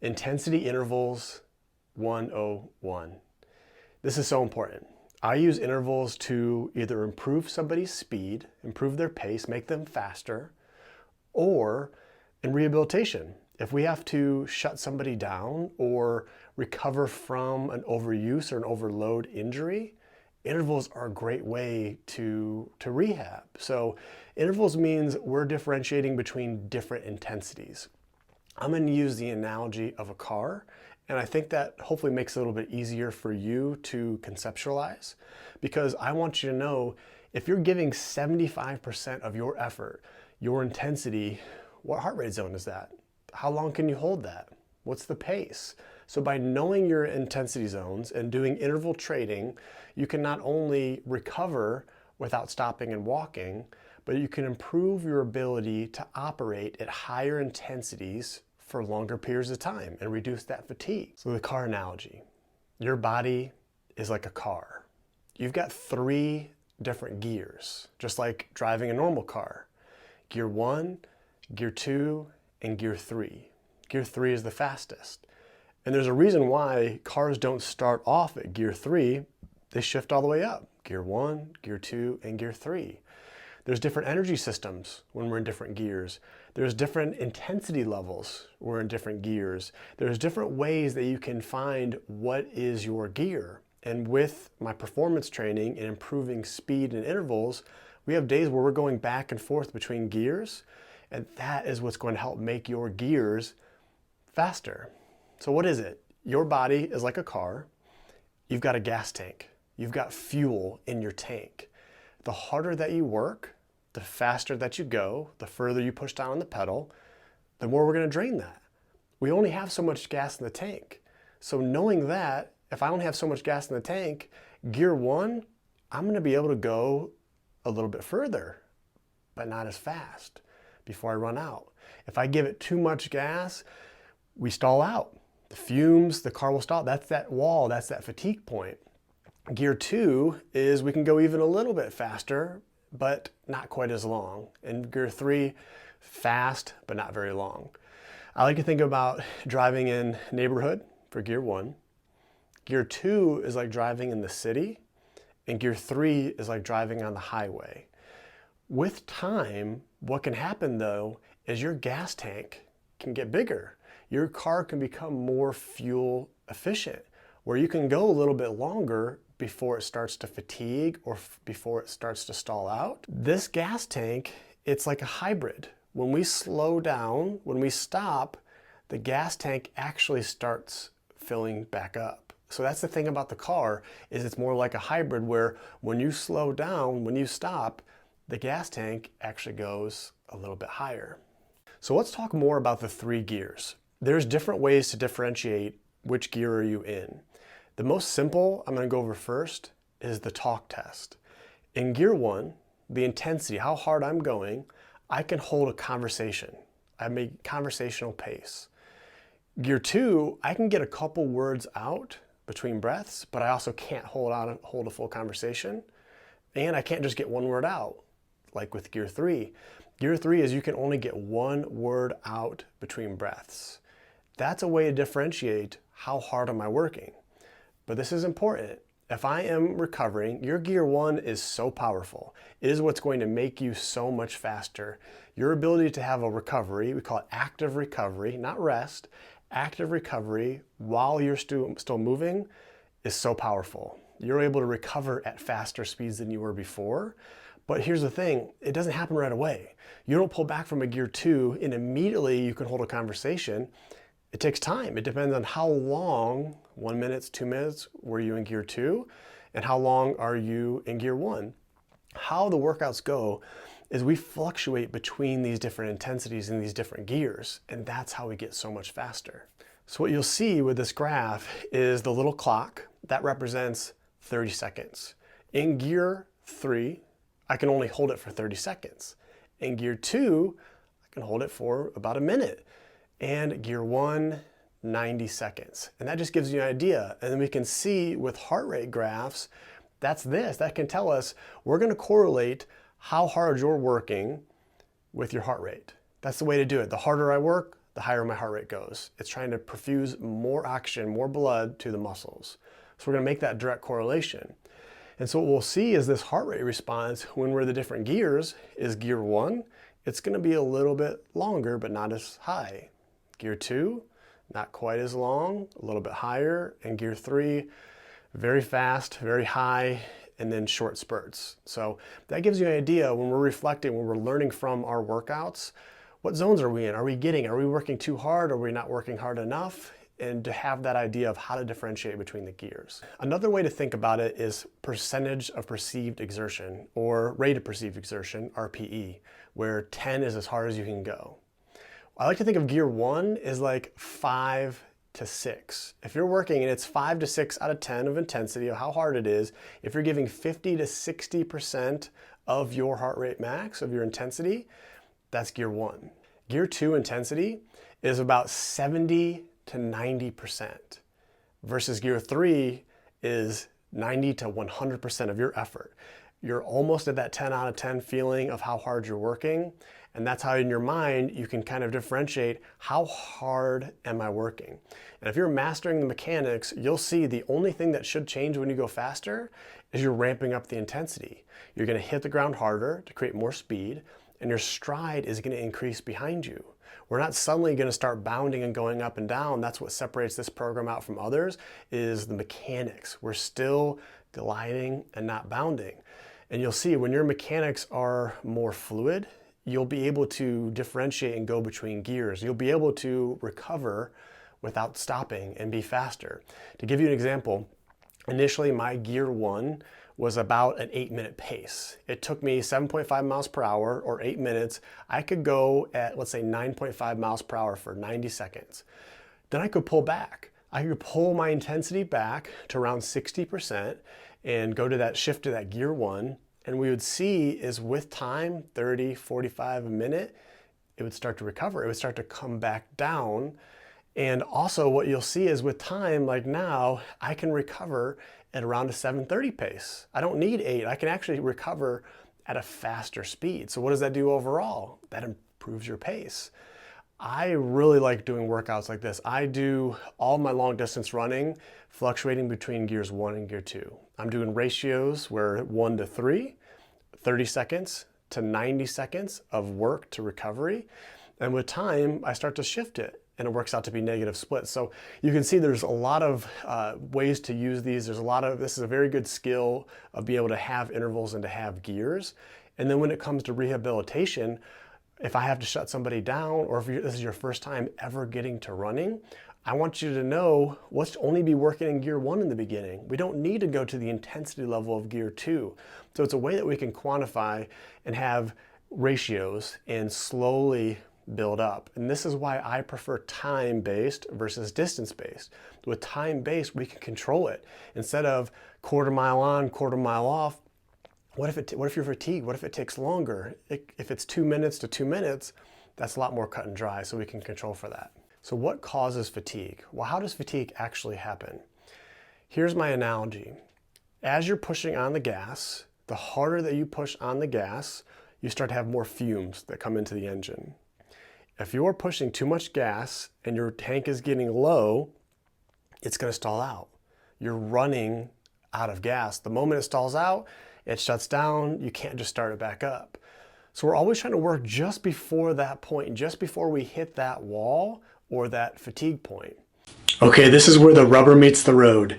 Intensity intervals 101. This is so important. I use intervals to either improve somebody's speed, improve their pace, make them faster, or in rehabilitation. If we have to shut somebody down or recover from an overuse or an overload injury, intervals are a great way to rehab. So intervals means we're differentiating between different intensities. I'm going to use the analogy of a car, and I think that hopefully makes it a little bit easier for you to conceptualize, because I want you to know if you're giving 75% of your effort, your intensity, what heart rate zone is that? How long can you hold that? What's the pace? So by knowing your intensity zones and doing interval training, you can not only recover without stopping and walking, but you can improve your ability to operate at higher intensities for longer periods of time and reduce that fatigue. So the car analogy, your body is like a car. You've got 3 different gears, just like driving a normal car. Gear 1, Gear 2, and Gear 3. Gear 3 is the fastest. And there's a reason why cars don't start off at Gear 3, they shift all the way up. Gear 1, Gear 2, and Gear 3. There's different energy systems when we're in different gears. There's different intensity levels when we're in different gears. There's different ways that you can find what is your gear. And with my performance training and improving speed and intervals, we have days where we're going back and forth between gears, and that is what's going to help make your gears faster. So what is it? Your body is like a car. You've got a gas tank. You've got fuel in your tank. The harder that you work, the faster that you go, the further you push down on the pedal, the more we're going to drain that. We only have so much gas in the tank. So knowing that, if I only have so much gas in the tank, Gear 1, I'm going to be able to go a little bit further, but not as fast before I run out. If I give it too much gas, we stall out. The fumes, the car will stall. That's that wall, that's that fatigue point. Gear 2 is we can go even a little bit faster, but not quite as long. And Gear 3, fast, but not very long. I like to think about driving in neighborhood for Gear 1. Gear 2 is like driving in the city, and Gear 3 is like driving on the highway. With time, what can happen though is your gas tank can get bigger. Your car can become more fuel efficient, where you can go a little bit longer before it starts to fatigue or before it starts to stall out. This gas tank, it's like a hybrid. When we slow down, when we stop, the gas tank actually starts filling back up. So that's the thing about the car, is it's more like a hybrid where when you slow down, when you stop, the gas tank actually goes a little bit higher. So let's talk more about the 3 gears. There's different ways to differentiate which gear are you in. The most simple I'm going to go over first is the talk test. In Gear 1, the intensity, how hard I'm going, I can hold a conversation. I make conversational pace. Gear 2, I can get a couple words out between breaths, but I also can't hold a full conversation. And I can't just get one word out, like with Gear 3. Gear 3 is you can only get 1 word out between breaths. That's a way to differentiate how hard am I working. But this is important. If I am recovering, your Gear 1 is so powerful. It is what's going to make you so much faster. Your ability to have a recovery, we call it active recovery, not rest, active recovery while you're still moving is so powerful. You're able to recover at faster speeds than you were before. But here's the thing, it doesn't happen right away. You don't pull back from a Gear 2 and immediately you can hold a conversation. It takes time. It depends on how long, 1 minute, 2 minutes, were you in Gear 2, and how long are you in Gear 1. How the workouts go is we fluctuate between these different intensities in these different gears, and that's how we get so much faster. So what you'll see with this graph is the little clock that represents 30 seconds. In Gear 3, I can only hold it for 30 seconds. In Gear 2, I can hold it for about a minute. And Gear 1, 90 seconds. And that just gives you an idea. And then we can see with heart rate graphs, that can tell us we're going to correlate how hard you're working with your heart rate. That's the way to do it. The harder I work, the higher my heart rate goes. It's trying to perfuse more oxygen, more blood to the muscles. So we're gonna make that direct correlation. And so what we'll see is this heart rate response when we're the different gears is gear 1, it's gonna be a little bit longer, but not as high. Gear 2, not quite as long, a little bit higher. And gear 3, very fast, very high, and then short spurts. So that gives you an idea when we're reflecting, when we're learning from our workouts, what zones are we in? Are we working too hard? Are we not working hard enough? And to have that idea of how to differentiate between the gears. Another way to think about it is percentage of perceived exertion, or rate of perceived exertion, RPE, where 10 is as hard as you can go. I like to think of gear 1 as like 5 to 6. If you're working and it's 5 to 6 out of 10 of intensity of how hard it is, if you're giving 50 to 60% of your heart rate max, of your intensity, that's gear 1. Gear 2 intensity is about 70 to 90%, versus gear 3 is 90 to 100% of your effort. You're almost at that 10 out of 10 feeling of how hard you're working, and that's how in your mind you can kind of differentiate how hard am I working. And if you're mastering the mechanics, you'll see the only thing that should change when you go faster is you're ramping up the intensity. You're gonna hit the ground harder to create more speed, and your stride is gonna increase behind you. We're not suddenly gonna start bounding and going up and down. That's what separates this program out from others, is the mechanics. We're still gliding and not bounding. And you'll see when your mechanics are more fluid, you'll be able to differentiate and go between gears. You'll be able to recover without stopping and be faster. To give you an example, initially my gear 1 was about an 8-minute pace. It took me 7.5 miles per hour, or 8 minutes. I could go at, let's say, 9.5 miles per hour for 90 seconds. Then I could pull back. I could pull my intensity back to around 60% and go to that shift to that gear 1. And we would see is with time, 30, 45 a minute, it would start to recover. It would start to come back down. And also what you'll see is with time, like now, I can recover at around a 7:30 pace. I don't need 8. I can actually recover at a faster speed. So what does that do overall? That improves your pace. I really like doing workouts like this. I do all my long distance running fluctuating between gears 1 and gear 2. I'm doing ratios where 1 to 3, 30 seconds to 90 seconds of work to recovery. And with time, I start to shift it, and it works out to be negative splits. So you can see there's a lot of ways to use these. This is a very good skill of being able to have intervals and to have gears. And then when it comes to rehabilitation, if I have to shut somebody down, or if this is your first time ever getting to running, I want you to know let's only be working in gear 1 in the beginning. We don't need to go to the intensity level of gear 2. So it's a way that we can quantify and have ratios and slowly build up. And this is why I prefer time-based versus distance-based. With time-based, we can control it. Instead of quarter mile on, quarter mile off, what if you're fatigued? What if it takes longer? If it's 2 minutes to 2 minutes, that's a lot more cut and dry, so we can control for that. So what causes fatigue? Well, how does fatigue actually happen? Here's my analogy. As you're pushing on the gas, the harder that you push on the gas, you start to have more fumes that come into the engine. If you're pushing too much gas and your tank is getting low, it's gonna stall out. You're running out of gas. The moment it stalls out, it shuts down. You can't just start it back up. So we're always trying to work just before that point, just before we hit that wall or that fatigue point. Okay, this is where the rubber meets the road.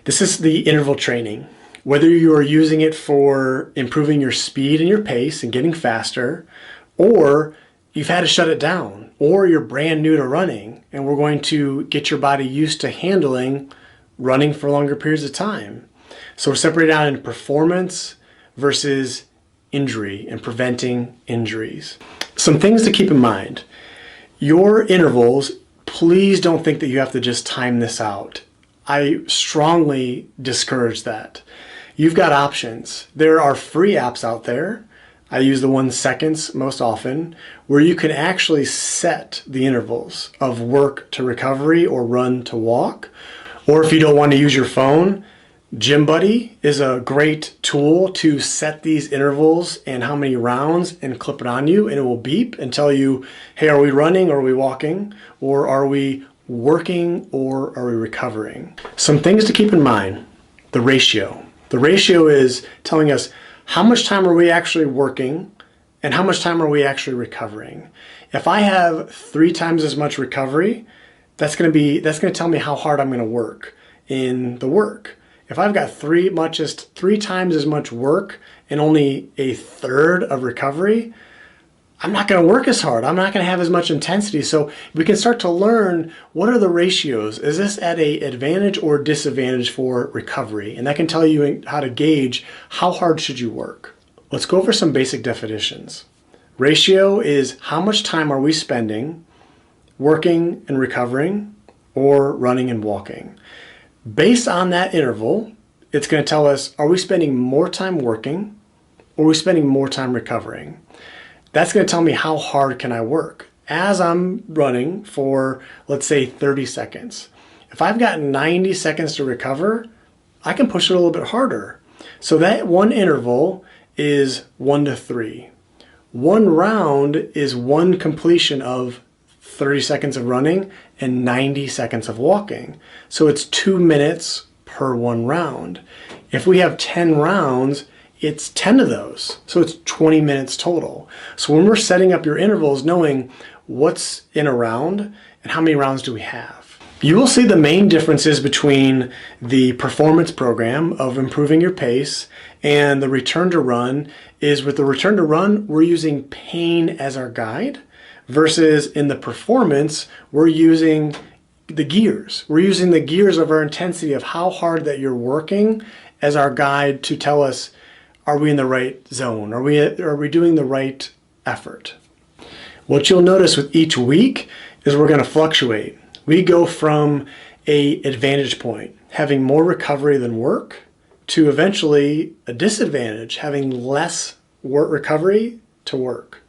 This is the interval training. Whether you are using it for improving your speed and your pace and getting faster, or you've had to shut it down, or you're brand new to running, and we're going to get your body used to handling running for longer periods of time. So we're separated out into performance versus injury and preventing injuries. Some things to keep in mind. Your intervals, please don't think that you have to just time this out. I strongly discourage that. You've got options. There are free apps out there. I use the 1 seconds most often, where you can actually set the intervals of work to recovery or run to walk. Or if you don't want to use your phone, Gym Buddy is a great tool to set these intervals and how many rounds and clip it on you, and it will beep and tell you, hey, are we running or are we walking? Or are we working or are we recovering? Some things to keep in mind. The ratio. The ratio is telling us how much time are we actually working and how much time are we actually recovering. If I have 3 times as much recovery, that's going to tell me how hard I'm going to work in the work. If I've got 3 times as much work and only a third of recovery, I'm not going to work as hard. I'm not going to have as much intensity. So we can start to learn, what are the ratios? Is this at an advantage or disadvantage for recovery? And that can tell you how to gauge how hard should you work. Let's go over some basic definitions. Ratio is how much time are we spending working and recovering or running and walking. Based on that interval, it's going to tell us, are we spending more time working or are we spending more time recovering? That's going to tell me how hard can I work as I'm running for, let's say, 30 seconds. If I've got 90 seconds to recover, I can push it a little bit harder. So that one interval is 1 to 3. One round is one completion of 30 seconds of running and 90 seconds of walking. So it's 2 minutes per one round. If we have 10 rounds, it's 10 of those. So it's 20 minutes total. So when we're setting up your intervals, knowing what's in a round and how many rounds do we have. You will see the main differences between the performance program of improving your pace and the return to run is with the return to run, we're using pain as our guide. Versus in the performance, we're using the gears. We're using the gears of our intensity of how hard that you're working as our guide to tell us, are we in the right zone? Are we doing the right effort? What you'll notice with each week is we're going to fluctuate. We go from a advantage point, having more recovery than work, to eventually a disadvantage, having less work recovery to work.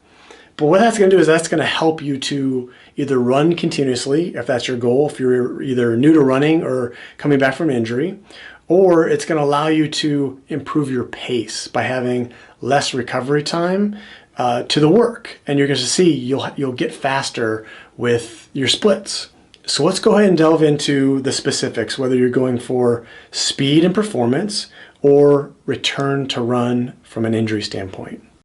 But what that's going to do is that's going to help you to either run continuously, if that's your goal, if you're either new to running or coming back from injury, or it's going to allow you to improve your pace by having less recovery time to the work. And you're going to see you'll get faster with your splits. So let's go ahead and delve into the specifics, whether you're going for speed and performance or return to run from an injury standpoint.